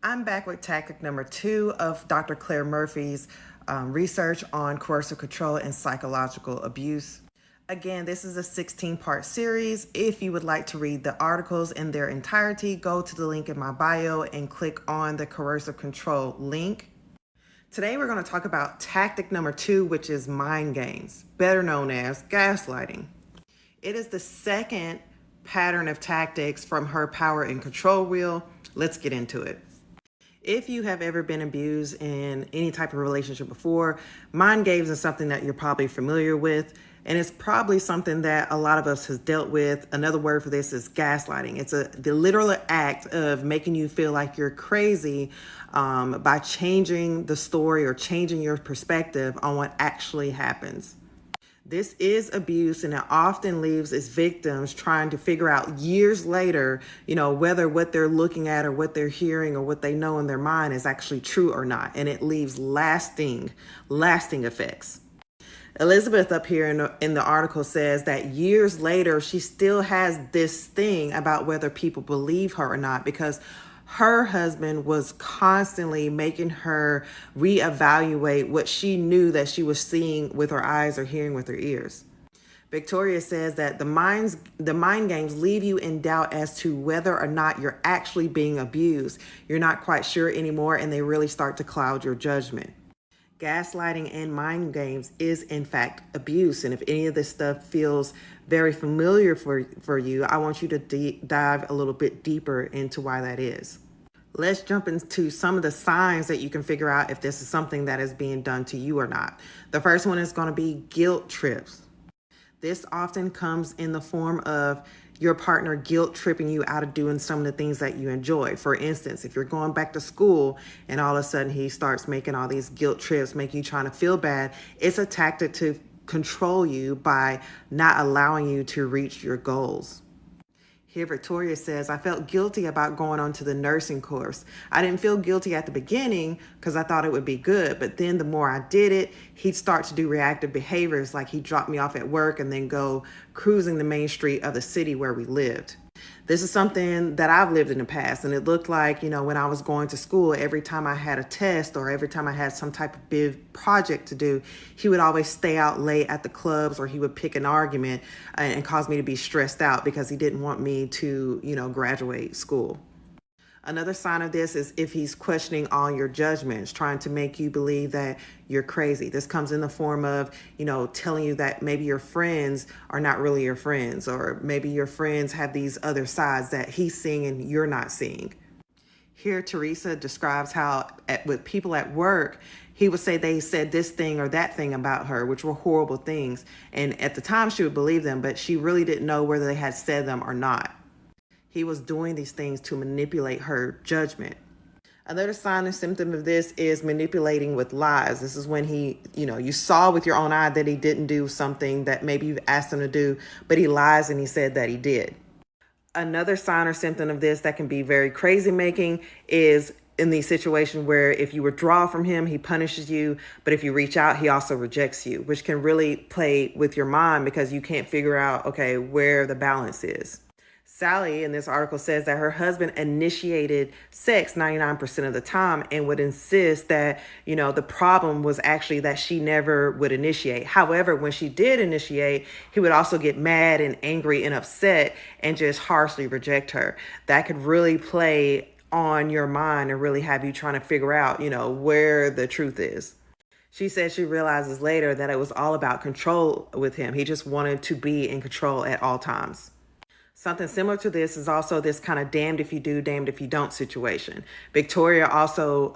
I'm back with tactic number 2 of Dr. Claire Murphy's research on coercive control and psychological abuse. Again, this is a 16-part series. If you would like to read the articles in their entirety, go to the link in my bio and click on the coercive control link. Today, we're going to talk about tactic number 2, which is mind games, better known as gaslighting. It is the second pattern of tactics from her power and control wheel. Let's get into it. If you have ever been abused in any type of relationship before, mind games is something that you're probably familiar with, and it's probably something that a lot of us has dealt with. Another word for this is gaslighting. It's the literal act of making you feel like you're crazy by changing the story or changing your perspective on what actually happens. This is abuse, and it often leaves its victims trying to figure out years later, whether what they're looking at or what they're hearing or what they know in their mind is actually true or not. And it leaves lasting effects. Elizabeth up here in the article says that years later, she still has this thing about whether people believe her or not, because her husband was constantly making her reevaluate what she knew that she was seeing with her eyes or hearing with her ears. Victoria says that the mind games leave you in doubt as to whether or not you're actually being abused. You're not quite sure anymore, and they really start to cloud your judgment. Gaslighting and mind games is in fact abuse. And if any of this stuff feels very familiar for you, I want you to dive a little bit deeper into why that is. Let's jump into some of the signs that you can figure out if this is something that is being done to you or not. The first one is going to be guilt trips. This often comes in the form of your partner guilt tripping you out of doing some of the things that you enjoy. For instance, if you're going back to school and all of a sudden he starts making all these guilt trips, making you trying to feel bad, it's a tactic to control you by not allowing you to reach your goals. Here, Victoria says, I felt guilty about going on to the nursing course. I didn't feel guilty at the beginning because I thought it would be good. But then the more I did it, he'd start to do reactive behaviors, like he'd drop me off at work and then go cruising the main street of the city where we lived. This is something that I've lived in the past. And it looked like, when I was going to school, every time I had a test or every time I had some type of big project to do, he would always stay out late at the clubs, or he would pick an argument and cause me to be stressed out because he didn't want me to, graduate school. Another sign of this is if he's questioning all your judgments, trying to make you believe that you're crazy. This comes in the form of, telling you that maybe your friends are not really your friends, or maybe your friends have these other sides that he's seeing and you're not seeing. Here, Teresa describes how with people at work, he would say they said this thing or that thing about her, which were horrible things. And at the time she would believe them, but she really didn't know whether they had said them or not. He was doing these things to manipulate her judgment. Another sign and symptom of this is manipulating with lies. This is when he, you saw with your own eye that he didn't do something that maybe you've asked him to do, but he lies and he said that he did. Another sign or symptom of this that can be very crazy making is in the situation where if you withdraw from him, he punishes you. But if you reach out, he also rejects you, which can really play with your mind because you can't figure out, where the balance is. Sally in this article says that her husband initiated sex 99% of the time and would insist that, the problem was actually that she never would initiate. However, when she did initiate, he would also get mad and angry and upset and just harshly reject her. That could really play on your mind and really have you trying to figure out, where the truth is. She said she realizes later that it was all about control with him. He just wanted to be in control at all times. Something similar to this is also this kind of damned if you do, damned if you don't situation. Victoria also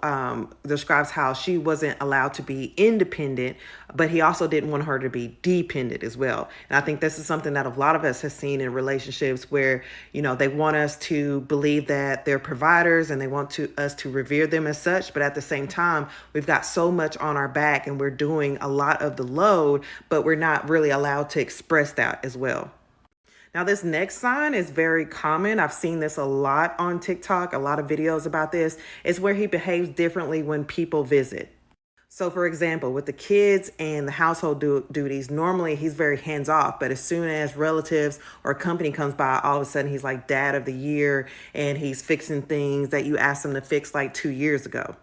describes how she wasn't allowed to be independent, but he also didn't want her to be dependent as well. And I think this is something that a lot of us have seen in relationships where, they want us to believe that they're providers and they want us to revere them as such. But at the same time, we've got so much on our back and we're doing a lot of the load, but we're not really allowed to express that as well. Now, this next sign is very common. I've seen this a lot on TikTok, a lot of videos about this. It's where he behaves differently when people visit. So, for example, with the kids and the household duties, normally he's very hands off, but as soon as relatives or company comes by, all of a sudden he's like dad of the year and he's fixing things that you asked him to fix like 2 years ago.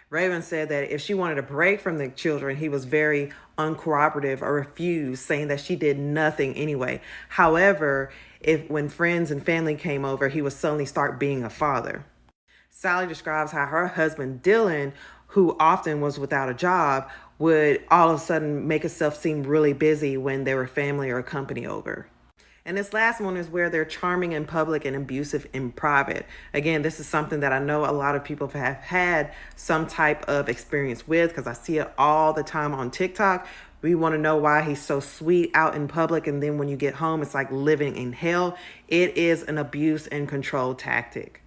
Raven said that if she wanted a break from the children, he was very uncooperative or refused, saying that she did nothing anyway. However, if when friends and family came over, he would suddenly start being a father. Sally describes how her husband, Dylan, who often was without a job, would all of a sudden make himself seem really busy when there were family or company over. And this last one is where they're charming in public and abusive in private. Again, this is something that I know a lot of people have had some type of experience with because I see it all the time on TikTok. We want to know why he's so sweet out in public, and then when you get home, it's like living in hell. It is an abuse and control tactic.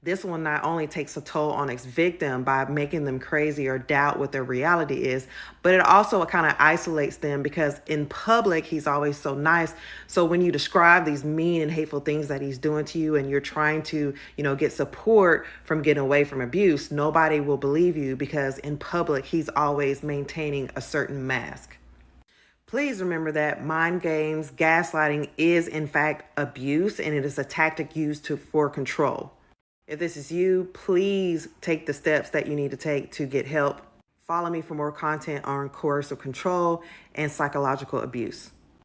This one not only takes a toll on its victim by making them crazy or doubt what their reality is, but it also kind of isolates them because in public, he's always so nice. So when you describe these mean and hateful things that he's doing to you and you're trying to, get support from getting away from abuse, nobody will believe you because in public, he's always maintaining a certain mask. Please remember that mind games, gaslighting is in fact abuse, and it is a tactic used for control. If this is you, please take the steps that you need to take to get help. Follow me for more content on coercive control and psychological abuse.